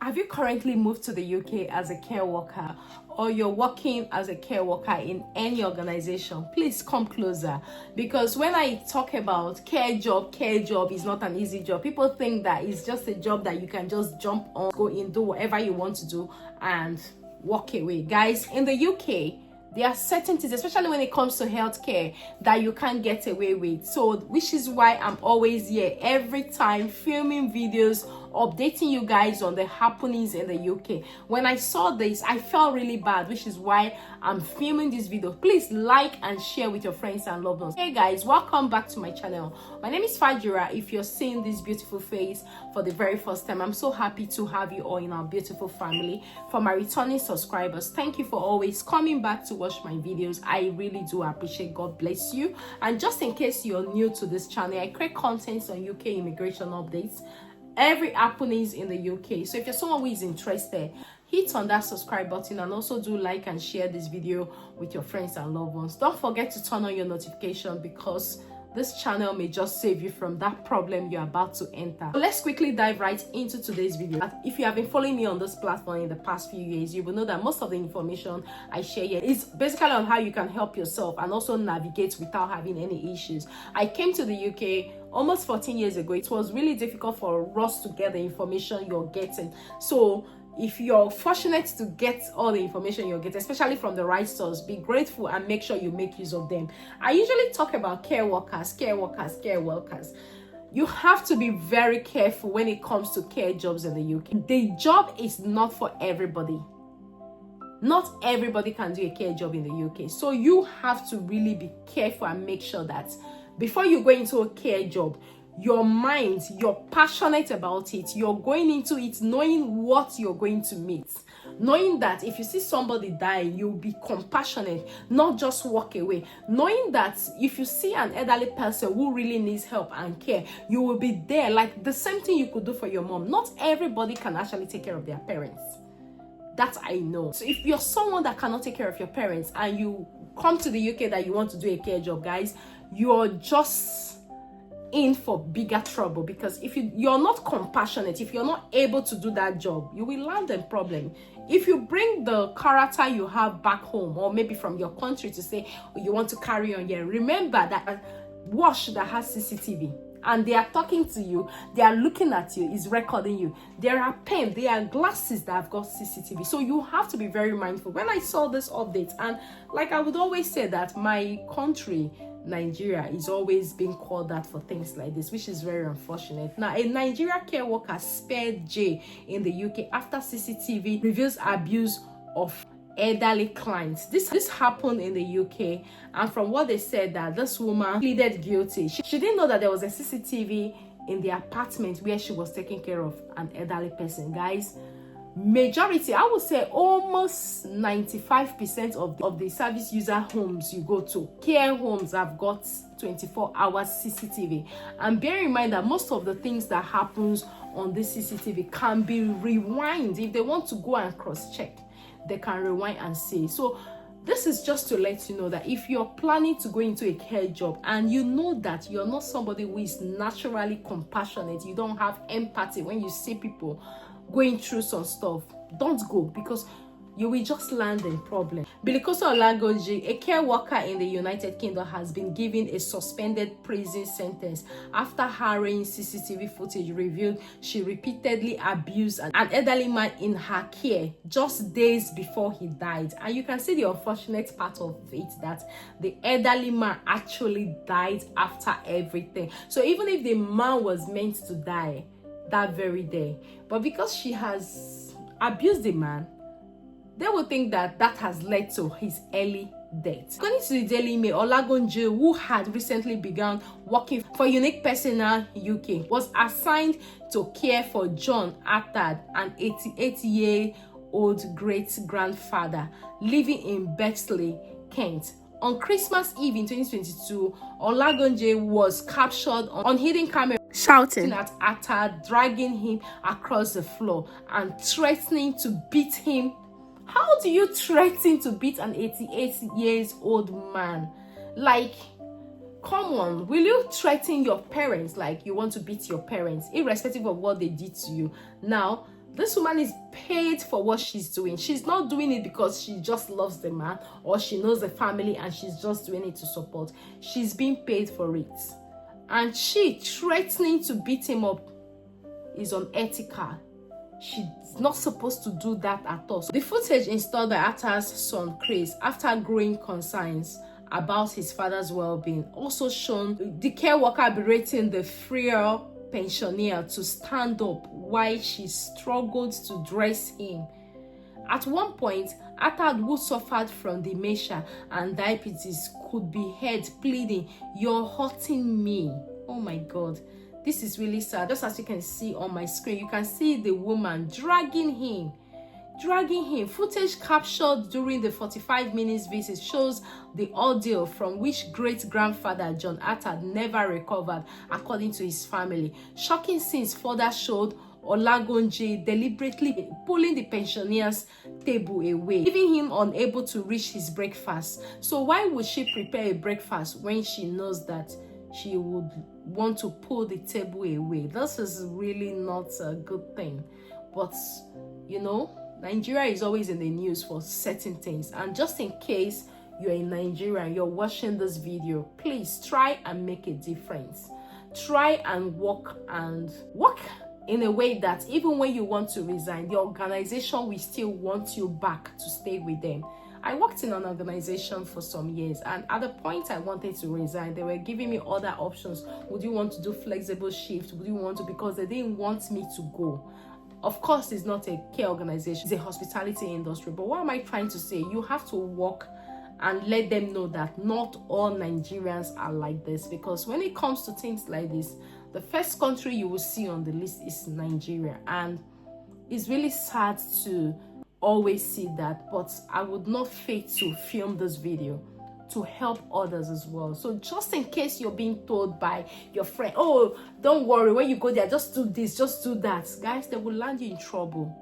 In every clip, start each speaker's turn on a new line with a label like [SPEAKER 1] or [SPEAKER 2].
[SPEAKER 1] Have you currently moved to the UK as a care worker, or you're working as a care worker in any organization? Please come closer, because when I talk about care job is not an easy job. People think that it's just a job that you can just jump on, go in, do whatever you want to do and walk away. Guys, in the UK, there are certain things, especially when it comes to healthcare, that you can't get away with. So, which is why I'm always here every time filming videos, updating you guys on the happenings in the UK. When I saw this, I felt really bad, which is why I'm filming this video. Please like and share with your friends and loved ones. Hey guys, welcome back to my channel. My name is Fajira. If you're seeing this beautiful face for the very first time, I'm so happy to have you all in our beautiful family. For my returning subscribers, thank you for always coming back to watch my videos. I really do appreciate. God bless you. And just in case you're new to this channel, I create content on UK immigration updates, every happenings in the UK. So if you're someone who is interested, hit on that subscribe button and also do like and share this video with your friends and loved ones. Don't forget to turn on your notification, because this channel may just save you from that problem you're about to enter. So let's quickly dive right into today's video. If you have been following me on this platform in the past few years, you will know that most of the information I share here is basically on how you can help yourself and also navigate without having any issues. I came to the UK almost 14 years ago. It was really difficult for us to get the information you're getting. So if you're fortunate to get all the information you'll get, especially from the right source, be grateful and make sure you make use of them. I usually talk about care workers. You have to be very careful when it comes to care jobs in the UK. The job is not for everybody. Not everybody can do a care job in the UK. So you have to really be careful and make sure that before you go into a care job, your mind, you're passionate about it, you're going into it knowing what you're going to meet, knowing that if you see somebody dying, you'll be compassionate, not just walk away, knowing that if you see an elderly person who really needs help and care, you will be there. Like the same thing you could do for your mom. Not everybody can actually take care of their parents. That I know. So if you're someone that cannot take care of your parents and you come to the UK that you want to do a care job, guys, you're just in for bigger trouble, because if you're not compassionate, if you're not able to do that job, you will land in problem. If you bring the character you have back home, or maybe from your country, to say you want to carry on here, remember that a wash that has CCTV and they are talking to you, they are looking at you, is recording you. There are pens, there are glasses that have got CCTV. So you have to be very mindful. When I saw this update, and like I would always say that my country, Nigeria, is always being called that for things like this, which is very unfortunate. Now, a Nigeria care worker spared jail in the UK after CCTV reveals abuse of elderly clients. This happened in the UK, and from what they said, that this woman pleaded guilty. She didn't know that there was a CCTV in the apartment where she was taking care of an elderly person. Guys, majority, I would say almost 95% of the service user homes you go to, care homes, have got 24 hours CCTV. And bear in mind that most of the things that happens on this CCTV can be rewind. If they want to go and cross-check, they can rewind and see. So this is just to let you know that if you're planning to go into a care job and you know that you're not somebody who is naturally compassionate, you don't have empathy when you see people going through some stuff, don't go, because you will just land in problem. Bilikoso Olagoji, a care worker in the United Kingdom, has been given a suspended prison sentence after harrowing CCTV footage revealed she repeatedly abused an elderly man in her care just days before he died. And you can see the unfortunate part of it, that the elderly man actually died after everything. So even if the man was meant to die that very day, but because she has abused the man, they will think that that has led to his early death. According to the Daily Mail, Olagunje, who had recently begun working for Unique Personnel UK, was assigned to care for John Attard, an 88-year-old great-grandfather living in Bexley, Kent. On Christmas Eve in 2022, Olagunje was captured on hidden camera shouting at Attard, dragging him across the floor and threatening to beat him. How do you threaten to beat an 88-year-old man? Like, come on, will you threaten your parents like you want to beat your parents, irrespective of what they did to you? Now, This woman is paid for what she's doing. She's not doing it because she just loves the man or she knows the family and she's just doing it to support. She's being paid for it. And she threatening to beat him up is unethical. She's not supposed to do that at all. The footage installed by Atta's son Chris, after growing concerns about his father's well-being, also shown the care worker berating the frail pensioner to stand up while she struggled to dress him. At one point, Atta, who suffered from dementia and diabetes, could be heard pleading, "You're hurting me." Oh my God. This is really sad. Just as you can see on my screen, you can see the woman dragging him. Footage captured during the 45 minutes visit shows the ordeal from which great-grandfather John Atta never recovered, according to his family. Shocking scenes further showed Olagunji deliberately pulling the pensioner's table away, leaving him unable to reach his breakfast. So why would she prepare a breakfast when she knows that she would want to pull the table away? This is really not a good thing. But you know, Nigeria is always in the news for certain things, and just in case you're in Nigeria and you're watching this video, please try and make a difference. Try and work in a way that even when you want to resign, the organization will still want you back to stay with them. I worked in an organization for some years, and at the point I wanted to resign, they were giving me other options. Would you want to do flexible shift? Would you want to? Because they didn't want me to go. Of course, it's not a care organization, it's a hospitality industry. But what am I trying to say? You have to work and let them know that not all Nigerians are like this. Because when it comes to things like this, the first country you will see on the list is Nigeria. And it's really sad to always see that. But I would not fail to film this video to help others as well. So just in case you're being told by your friend, "Oh, don't worry, when you go there, just do this, just do that," guys, they will land you in trouble.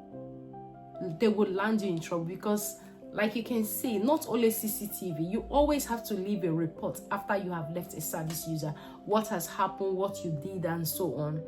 [SPEAKER 1] They will land you in trouble because, like you can see, not only CCTV, you always have to leave a report after you have left a service user, what has happened, what you did, and so on.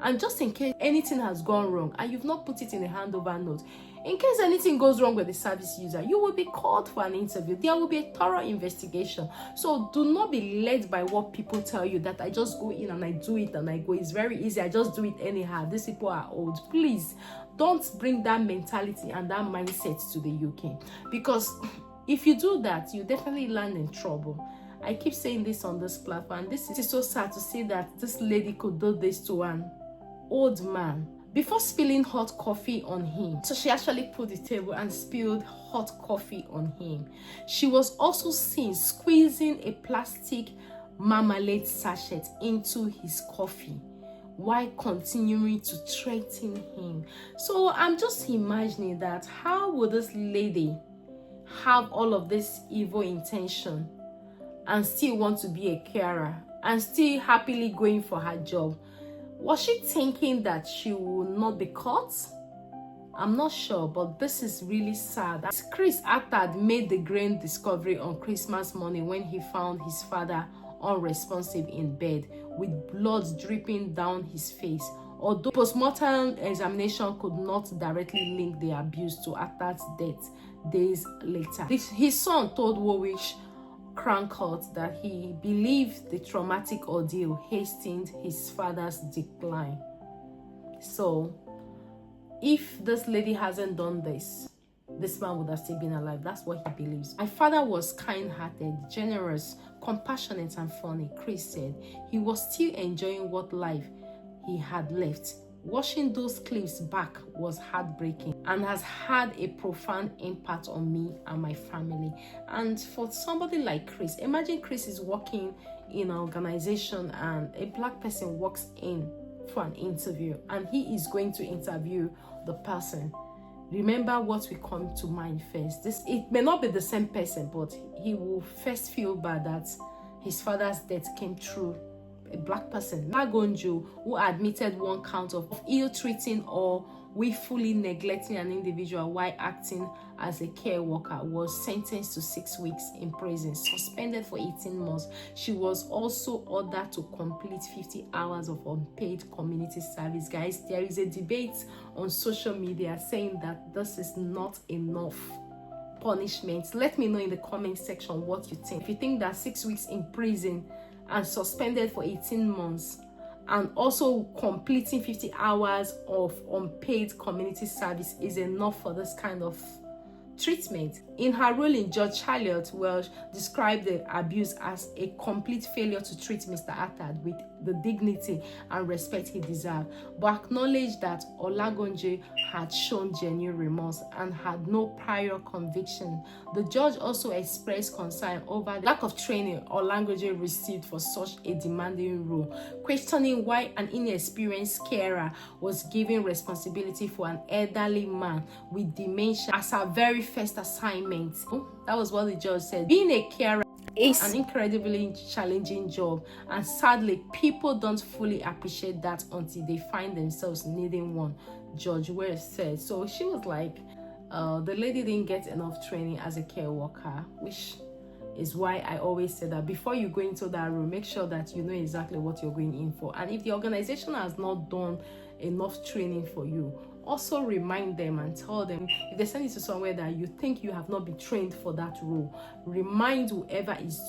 [SPEAKER 1] And just in case anything has gone wrong and you've not put it in a handover note, in case anything goes wrong with the service user, you will be called for an interview. There will be a thorough investigation. So do not be led by what people tell you, that I just go in and I do it and I go. It's very easy. I just do it anyhow. These people are old. Please don't bring that mentality and that mindset to the UK. Because if you do that, you definitely land in trouble. I keep saying this on this platform. This is so sad to see that this lady could do this to an old man before spilling hot coffee on him. So she actually put the table and spilled hot coffee on him. She was also seen squeezing a plastic marmalade sachet into his coffee while continuing to threaten him. So I'm just imagining that, how would this lady have all of this evil intention and still want to be a carer and still happily going for her job? Was she thinking that she will not be caught? I'm not sure, but this is really sad. Chris Atta made the grand discovery on Christmas morning when he found his father unresponsive in bed with blood dripping down his face. Although post-mortem examination could not directly link the abuse to Atta's death days later. His son told Warwick Crankot that he believed the traumatic ordeal hastened his father's decline. So if this lady hasn't done this, this man would have still been alive. That's what he believes. My father was kind-hearted, generous, compassionate, and funny, Chris said. He was still enjoying what life he had left. Watching those clips back was heartbreaking and has had a profound impact on me and my family. And for somebody like Chris, imagine Chris is working in an organization and a black person walks in for an interview and he is going to interview the person. Remember what will come to mind first. It may not be the same person, but he will first feel bad that his father's death came through a black person. Magonjo, who admitted one count of ill-treating or willfully neglecting an individual while acting as a care worker was sentenced to 6 weeks in prison, suspended for 18 months. She was also ordered to complete 50 hours of unpaid community service. Guys, there is a debate on social media saying that this is not enough punishment. Let me know in the comment section what you think. If you think that 6 weeks in prison and suspended for 18 months and also completing 50 hours of unpaid community service is enough for this kind of treatment. In her ruling, Judge JAILED Welsh described the abuse as a complete failure to treat Mr. Attard with the dignity and respect he deserved, but acknowledged that Olagunje had shown genuine remorse and had no prior conviction. The judge also expressed concern over the lack of training Olagunje received for such a demanding role, questioning why an inexperienced carer was given responsibility for an elderly man with dementia as her very first assignment. That was what the judge said. Being a carer is an incredibly challenging job, and sadly people don't fully appreciate that until they find themselves needing one, Judge Welsh said. So she was like, the lady didn't get enough training as a care worker, which is why I always say that before you go into that room, make sure that you know exactly what you're going in for. And if the organization has not done enough training for you, also remind them and tell them. If they send you to somewhere that you think you have not been trained for that role, remind whoever is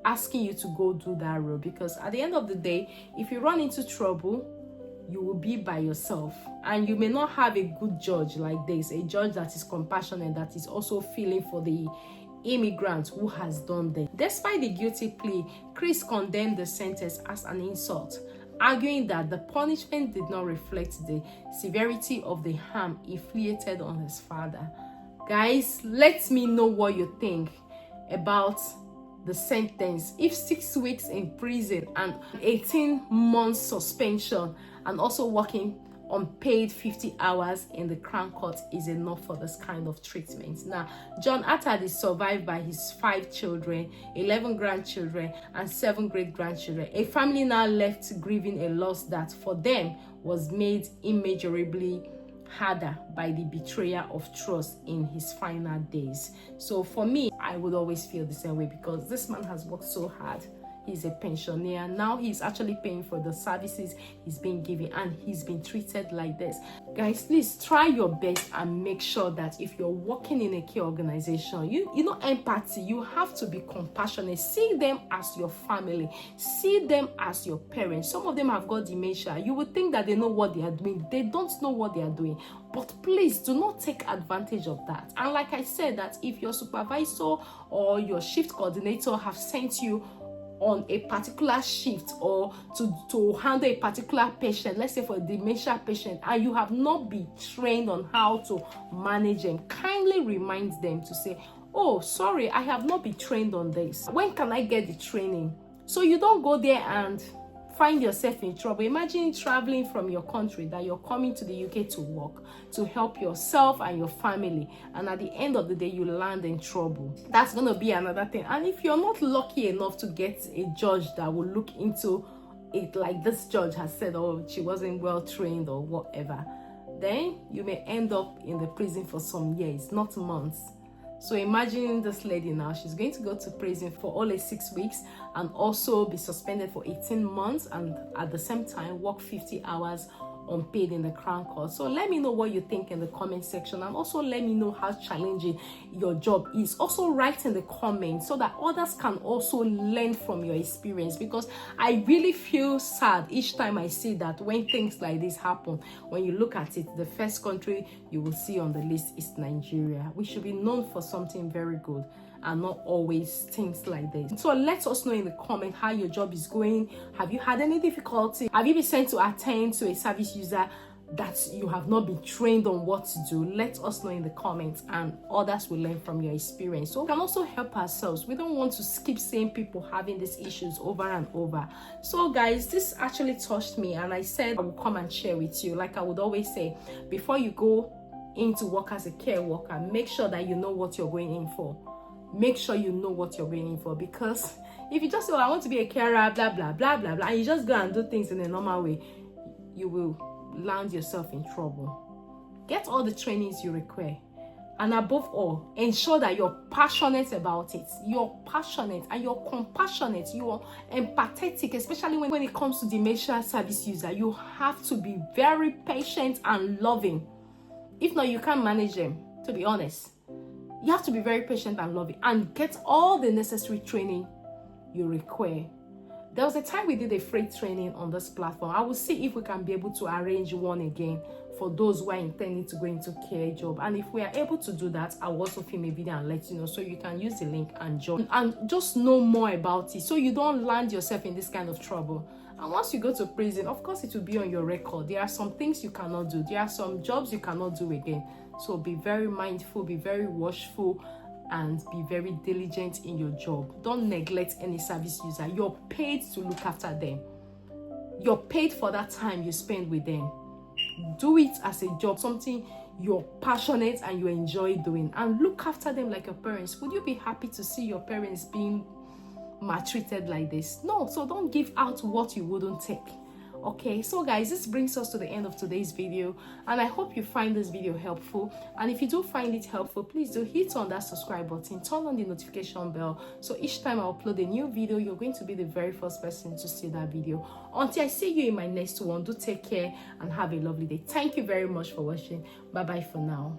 [SPEAKER 1] asking you to go do that role, because at the end of the day, if you run into trouble, you will be by yourself, and you may not have a good judge like this, a judge that is compassionate, that is also feeling for the immigrant who has done this. Despite the guilty plea, Krux condemned the sentence as an insult, arguing that the punishment did not reflect the severity of the harm inflicted on his father. Guys, let me know what you think about the sentence. If 6 weeks in prison and 18 months suspension and also working unpaid 50 hours in the Crown Court is enough for this kind of treatment. Now, John Attard is survived by his 5 children, 11 grandchildren, and 7 great-grandchildren. A family now left grieving a loss that for them was made immeasurably harder by the betrayal of trust in his final days. So for me, I would always feel the same way, because this man has worked so hard. He's a pensioner. Now he's actually paying for the services he's been given, and he's been treated like this. Guys, please try your best and make sure that if you're working in a care organization, you know empathy. You have to be compassionate. See them as your family. See them as your parents. Some of them have got dementia. You would think that they know what they are doing. They don't know what they are doing. But please do not take advantage of that. And like I said, that if your supervisor or your shift coordinator have sent you on a particular shift or to handle a particular patient, let's say for a dementia patient, and you have not been trained on how to manage them, kindly remind them to say, oh, sorry, I have not been trained on this. When can I get the training? So you don't go there and find yourself in trouble. Imagine traveling from your country, that you're coming to the UK to work, to help yourself and your family, and at the end of the day you land in trouble. That's going to be another thing. And if you're not lucky enough to get a judge that will look into it, like this judge has said, oh, she wasn't well trained or whatever, then you may end up in the prison for some years, not months. So imagine this lady now, she's going to go to prison for only 6 weeks and also be suspended for 18 months and at the same time work 50 hours unpaid in the Crown Court. So let me know what you think in the comment section, and also let me know how challenging your job is. Also write in the comments so that others can also learn from your experience, because I really feel sad each time I see that when things like this happen. When you look at it, the first country you will see on the list is Nigeria. We should be known for something very good and not always things like this. So let us know in the comment how your job is going. Have you had any difficulty? Have you been sent to attend to a service user that you have not been trained on what to do? Let us know in the comments, and others will learn from your experience. So we can also help ourselves. We don't want to keep seeing people having these issues over and over. So guys, this actually touched me, and I said I will come and share with you. Like I would always say, before you go into work as a care worker, make sure that you know what you're going in for. Make sure you know what you're going in for, because if you just say, oh, I want to be a carer, blah blah blah blah blah, and you just go and do things in a normal way, you will land yourself in trouble. Get all the trainings you require. And above all, ensure that you're passionate about it. You're passionate and you're compassionate. You're empathetic, especially when it comes to dementia service user. You have to be very patient and loving. If not, you can't manage them, to be honest. You have to be very patient and loving and get all the necessary training you require. There was a time we did a free training on this platform. I will see if we can be able to arrange one again for those who are intending to go into care job. And if we are able to do that, I will also film a video and let you know, so you can use the link and join and just know more about it, so you don't land yourself in this kind of trouble. And once you go to prison, of course it will be on your record. There are some things you cannot do. There are some jobs you cannot do again. So be very mindful, be very watchful, and be very diligent in your job. Don't neglect any service user. You're paid to look after them. You're paid for that time you spend with them. Do it as a job, something you're passionate and you enjoy doing, and look after them like your parents. Would you be happy to see your parents being maltreated like this? No. So don't give out what you wouldn't take. Okay, so guys, this brings us to the end of today's video, and I hope you find this video helpful. And if you do find it helpful, please do hit on that subscribe button, turn on the notification bell, so each time I upload a new video, you're going to be the very first person to see that video. Until I see you in my next one, do take care and have a lovely day. Thank you very much for watching. Bye bye for now.